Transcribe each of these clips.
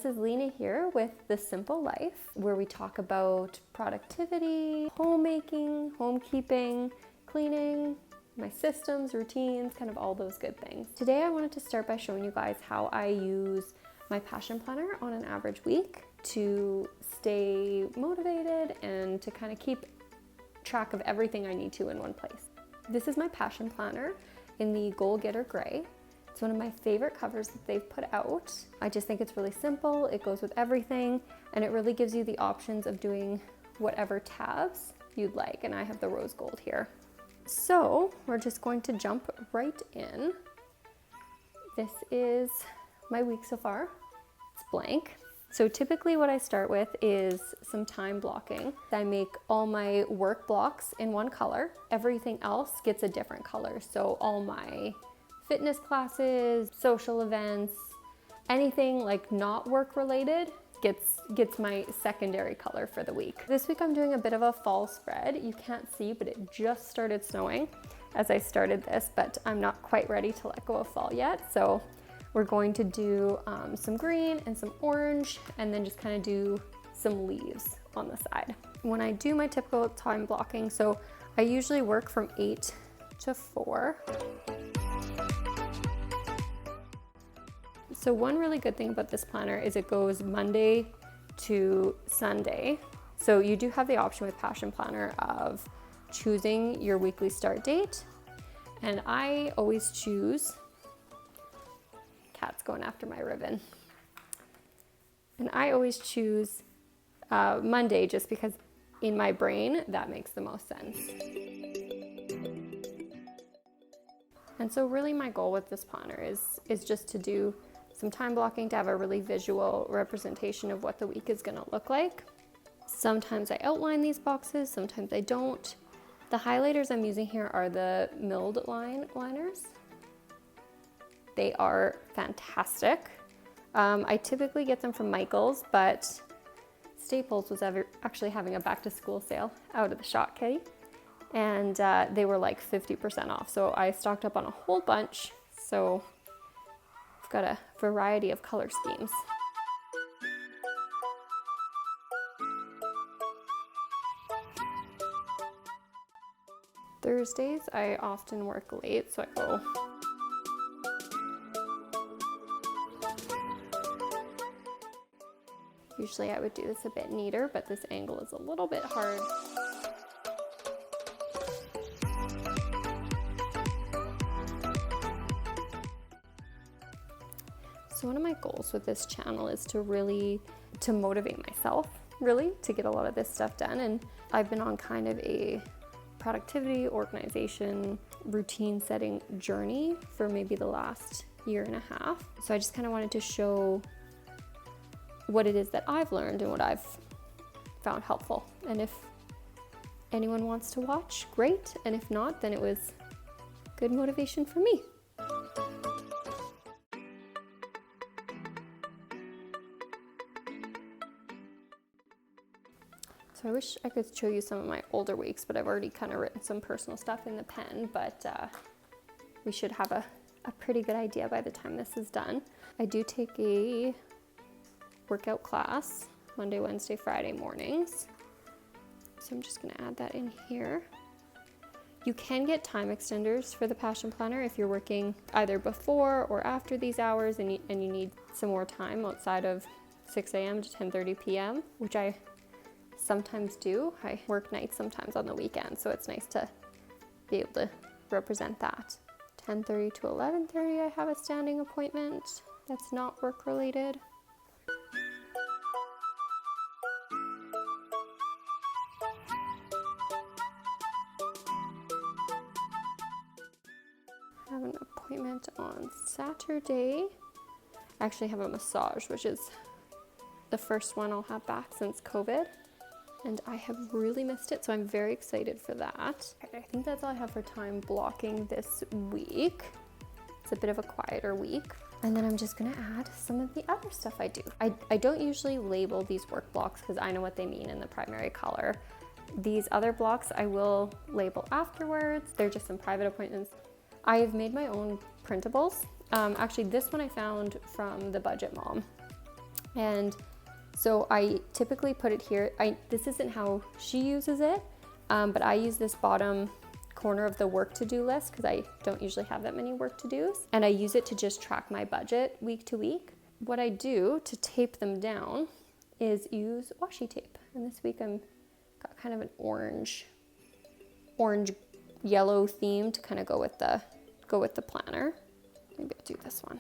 This is Lena here with The Simple Life, where we talk about productivity, homemaking, homekeeping, cleaning, my systems, routines, kind of all those good things. Today I wanted to start by showing you guys how I use my Passion Planner on an average week to stay motivated and to kind of keep track of everything I need to in one place. This is my Passion Planner in the Goal Getter Gray. It's one of my favorite covers that they've put out. I just think it's really simple, it goes with everything, and it really gives you the options of doing whatever tabs you'd like, and I have the rose gold here. So we're just going to jump right in. This is my week so far. It's blank. So typically what I start with is some time blocking. I make all my work blocks in one color. Everything else gets a different color. So all my fitness classes, social events, anything like not work related gets my secondary color for the week. This week I'm doing a bit of a fall spread. You can't see, but it just started snowing as I started this, but I'm not quite ready to let go of fall yet. So we're going to do some green and some orange, and then just kind of do some leaves on the side. When I do my typical time blocking, so I usually work from 8 to 4. So one really good thing about this planner is it goes Monday to Sunday. So you do have the option with Passion Planner of choosing your weekly start date. And I always choose, cat's going after my ribbon. And I always choose Monday just because in my brain, that makes the most sense. And so really my goal with this planner is just to do some time blocking to have a really visual representation of what the week is gonna look like. Sometimes I outline these boxes, sometimes I don't. The highlighters I'm using here are the milled liners. They are fantastic. I typically get them from Michaels, but Staples was actually having a back to school sale out of the Shot Kitty, and they were like 50% off. So I stocked up on a whole bunch. So got a variety of color schemes. Thursdays, I often work late, so I go usually I would do this a bit neater, but this angle is a little bit hard. So one of my goals with this channel is to motivate myself, really, to get a lot of this stuff done. And I've been on kind of a productivity, organization, routine setting journey for maybe the last year and a half. So I just kind of wanted to show what it is that I've learned and what I've found helpful. And if anyone wants to watch, great. And if not, then it was good motivation for me. So I wish I could show you some of my older weeks, but I've already kind of written some personal stuff in the pen, but we should have a pretty good idea by the time this is done. I do take a workout class Monday, Wednesday, Friday mornings. So I'm just gonna add that in here. You can get time extenders for the Passion Planner if you're working either before or after these hours and you need some more time outside of 6 a.m. to 10:30 p.m., which I sometimes do. I work nights sometimes on the weekend, so it's nice to be able to represent that. 10:30 to 11:30 I have a standing appointment that's not work related. I have an appointment on Saturday. I actually have a massage, which is the first one I'll have back since COVID. And I have really missed it, so I'm very excited for that. I think that's all I have for time blocking this week. It's a bit of a quieter week. And then I'm just gonna add some of the other stuff I do. I don't usually label these work blocks because I know what they mean in the primary color. These other blocks I will label afterwards. They're just some private appointments. I've made my own printables. Actually, this one I found from the Budget Mom. And so I typically put it here. This isn't how she uses it, but I use this bottom corner of the work to-do list because I don't usually have that many work to-dos. And I use it to just track my budget week to week. What I do to tape them down is use washi tape. And this week I'm got kind of an orange yellow theme to kind of go with the planner. Maybe I'll do this one.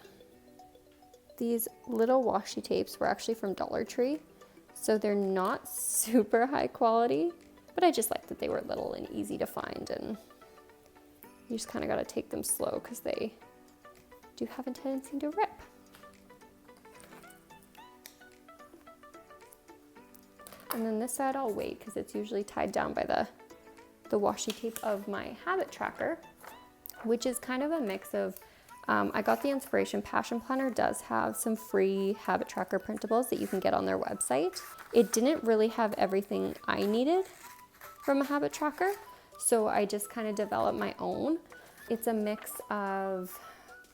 These little washi tapes were actually from Dollar Tree, so they're not super high quality, but I just like that they were little and easy to find, and you just kind of got to take them slow because they do have a tendency to rip. And then this side I'll wait because it's usually tied down by the washi tape of my habit tracker, which is kind of a mix of, I got the inspiration. Passion Planner does have some free habit tracker printables that you can get on their website. It didn't really have everything I needed from a habit tracker, so I just kind of developed my own. It's a mix of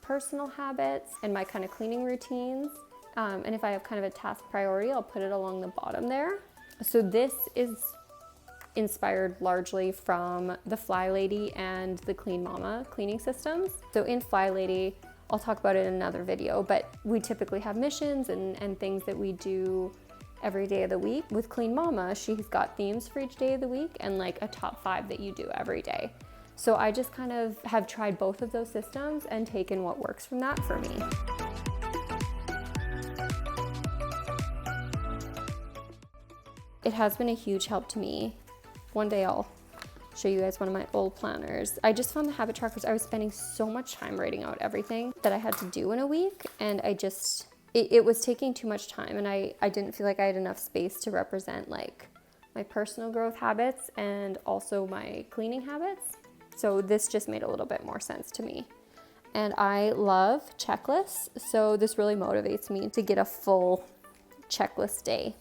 personal habits and my kind of cleaning routines. And if I have kind of a task priority, I'll put it along the bottom there. So this is inspired largely from the Fly Lady and the Clean Mama cleaning systems. So in Fly Lady, I'll talk about it in another video, but we typically have missions and things that we do every day of the week. With Clean Mama, she's got themes for each day of the week and like a top 5 that you do every day. So I just kind of have tried both of those systems and taken what works from that for me. It has been a huge help to me. One day I'll show you guys one of my old planners. I just found the habit trackers, I was spending so much time writing out everything that I had to do in a week, and it was taking too much time, and I didn't feel like I had enough space to represent like my personal growth habits and also my cleaning habits. So this just made a little bit more sense to me. And I love checklists, so this really motivates me to get a full checklist day.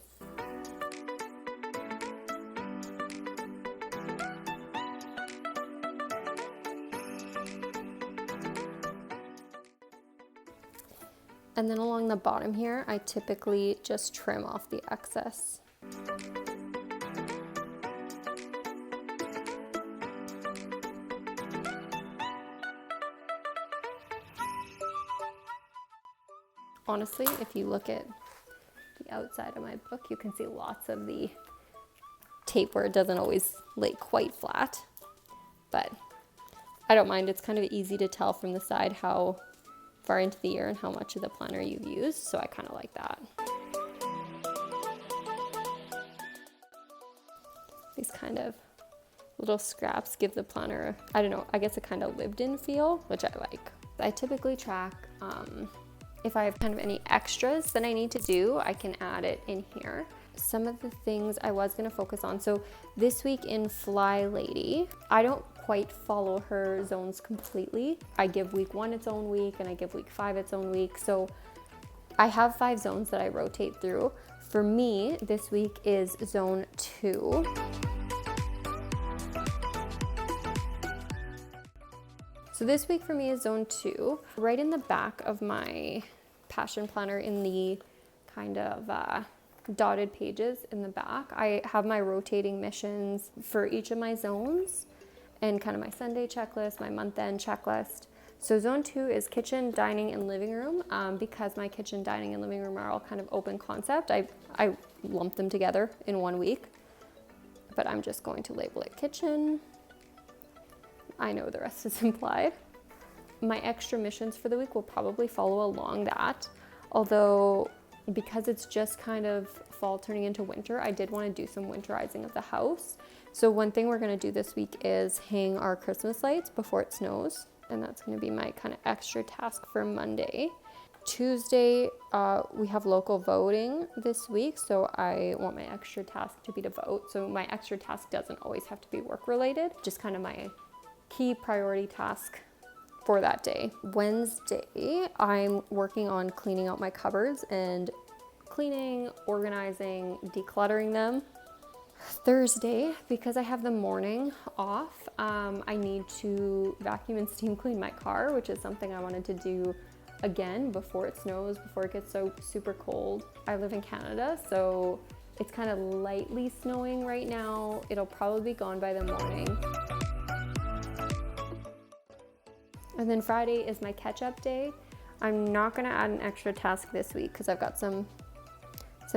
And then along the bottom here, I typically just trim off the excess. Honestly, if you look at the outside of my book, you can see lots of the tape where it doesn't always lay quite flat, but I don't mind. It's kind of easy to tell from the side how far into the year and how much of the planner you've used, so I kind of like that. These kind of little scraps give the planner, I don't know, I guess a kind of lived-in feel, which I like. I typically track, if I have kind of any extras that I need to do, I can add it in here. Some of the things I was gonna focus on, so this week in Fly Lady, I don't quite follow her zones completely. I give week 1 its own week and I give week 5 its own week. So I have 5 zones that I rotate through. For me, this week is zone 2. So this week for me is zone 2. Right in the back of my Passion Planner in the kind of dotted pages in the back, I have my rotating missions for each of my zones and kind of my Sunday checklist, my month-end checklist. So zone 2 is kitchen, dining, and living room. Because my kitchen, dining, and living room are all kind of open concept, I lump them together in 1 week, but I'm just going to label it kitchen. I know the rest is implied. My extra missions for the week will probably follow along that, although because it's just kind of fall turning into winter, I did want to do some winterizing of the house. So one thing we're going to do this week is hang our Christmas lights before it snows, and that's going to be my kind of extra task for Monday. Tuesday, we have local voting this week, so I want my extra task to be to vote. So my extra task doesn't always have to be work related, just kind of my key priority task for that day. Wednesday, I'm working on cleaning out my cupboards and cleaning, organizing, decluttering them. Thursday, because I have the morning off, I need to vacuum and steam clean my car, which is something I wanted to do again, before it snows, before it gets so super cold. I live in Canada, so it's kind of lightly snowing right now. It'll probably be gone by the morning. And then Friday is my catch-up day. I'm not gonna add an extra task this week because I've got some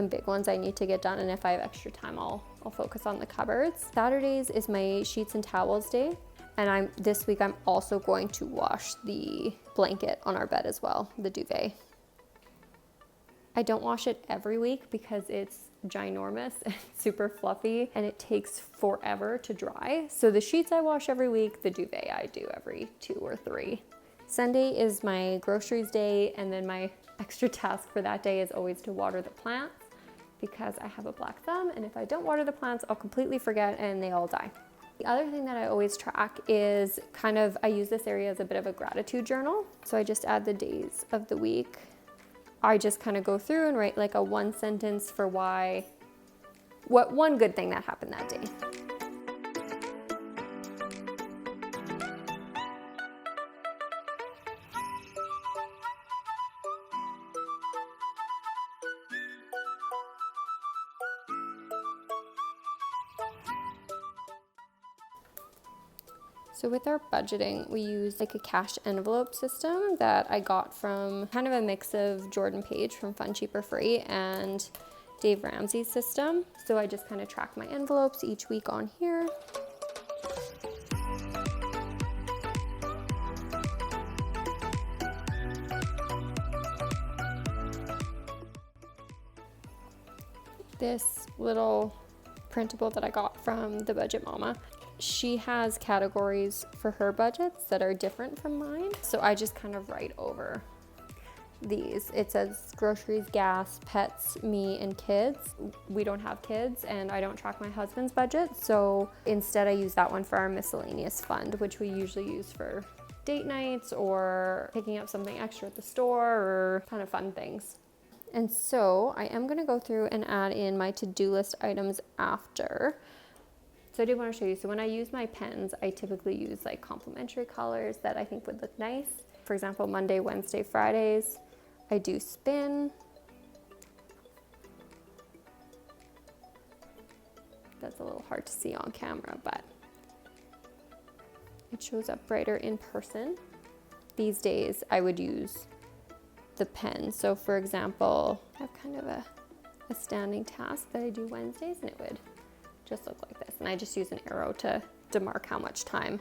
big ones I need to get done, and if I have extra time, I'll focus on the cupboards. Saturdays is my sheets and towels day, and this week I'm also going to wash the blanket on our bed as well, the duvet. I don't wash it every week because it's ginormous and super fluffy and it takes forever to dry. So the sheets I wash every week, the duvet I do every 2 or 3. Sunday is my groceries day, and then my extra task for that day is always to water the plants because I have a black thumb, and if I don't water the plants, I'll completely forget and they all die. The other thing that I always track is I use this area as a bit of a gratitude journal. So I just add the days of the week. I just kind of go through and write like a 1 sentence for what one good thing that happened that day. So with our budgeting, we use like a cash envelope system that I got from kind of a mix of Jordan Page from Fun Cheaper Free and Dave Ramsey's system. So I just kind of track my envelopes each week on here. This little printable that I got from the Budget Mama, she has categories for her budgets that are different from mine. So I just kind of write over these. It says groceries, gas, pets, me, and kids. We don't have kids and I don't track my husband's budget. So instead I use that one for our miscellaneous fund, which we usually use for date nights or picking up something extra at the store or kind of fun things. And so I am gonna go through and add in my to-do list items after. So I did want to show you. So when I use my pens, I typically use like complementary colors that I think would look nice. For example, Monday, Wednesday, Fridays, I do spin. That's a little hard to see on camera, but it shows up brighter in person. These days, I would use the pen. So for example, I have kind of a standing task that I do Wednesdays, and it would just look like this. And I just use an arrow to mark how much time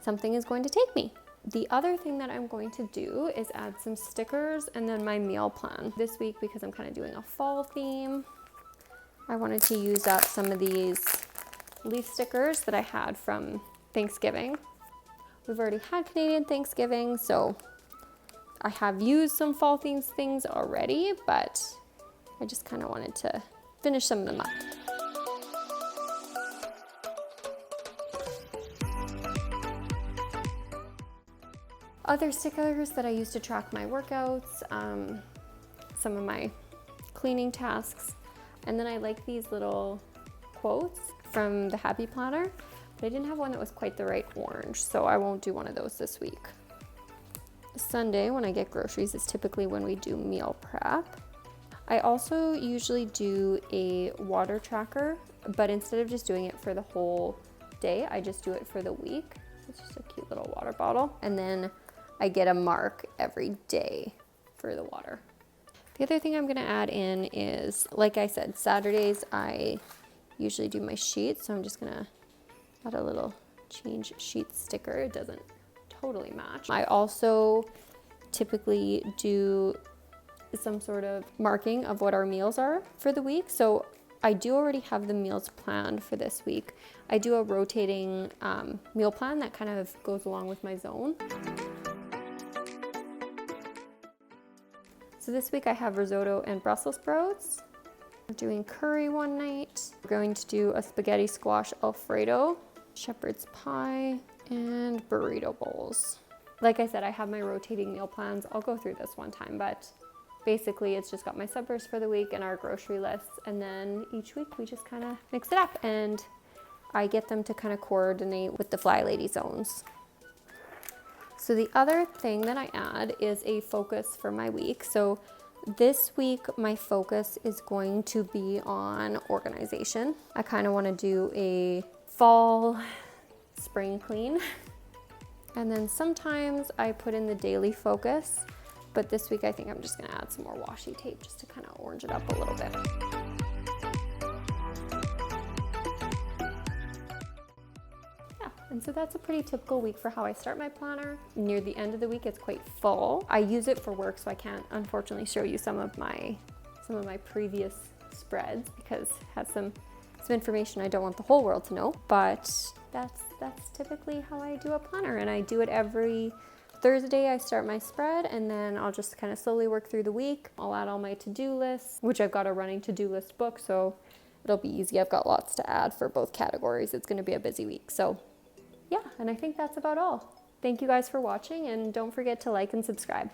something is going to take me. The other thing that I'm going to do is add some stickers and then my meal plan. This week, because I'm kind of doing a fall theme, I wanted to use up some of these leaf stickers that I had from Thanksgiving. We've already had Canadian Thanksgiving, so I have used some fall themes things already, but I just kind of wanted to finish some of them up. Other stickers that I use to track my workouts, some of my cleaning tasks, and then I like these little quotes from the Happy Planner, but I didn't have one that was quite the right orange, so I won't do one of those this week. Sunday, when I get groceries, is typically when we do meal prep. I also usually do a water tracker, but instead of just doing it for the whole day, I just do it for the week. It's just a cute little water bottle. And then I get a mark every day for the water. The other thing I'm gonna add in is, like I said, Saturdays I usually do my sheets, so I'm just gonna add a little change sheet sticker. It doesn't totally match. I also typically do some sort of marking of what our meals are for the week. So I do already have the meals planned for this week. I do a rotating meal plan that kind of goes along with my zone. So this week I have risotto and Brussels sprouts. We're doing curry one night. We're going to do a spaghetti squash Alfredo, shepherd's pie, and burrito bowls. Like I said, I have my rotating meal plans. I'll go through this one time, but basically it's just got my suppers for the week and our grocery lists, and then each week we just kind of mix it up, and I get them to kind of coordinate with the Fly Lady zones. So the other thing that I add is a focus for my week. So this week, my focus is going to be on organization. I kind of want to do a fall, spring clean. And then sometimes I put in the daily focus, but this week I think I'm just gonna add some more washi tape just to kind of orange it up a little bit. Yeah, and so that's a pretty typical week for how I start my planner. Near the end of the week, it's quite full. I use it for work, so I can't unfortunately show you some of my previous spreads because it has some information I don't want the whole world to know, but that's typically how I do a planner, and I do it every Thursday. I start my spread, and then I'll just kind of slowly work through the week. I'll add all my to-do lists, which I've got a running to-do list book, so it'll be easy. I've got lots to add for both categories. It's going to be a busy week. So yeah, and I think that's about all. Thank you guys for watching, and don't forget to like and subscribe.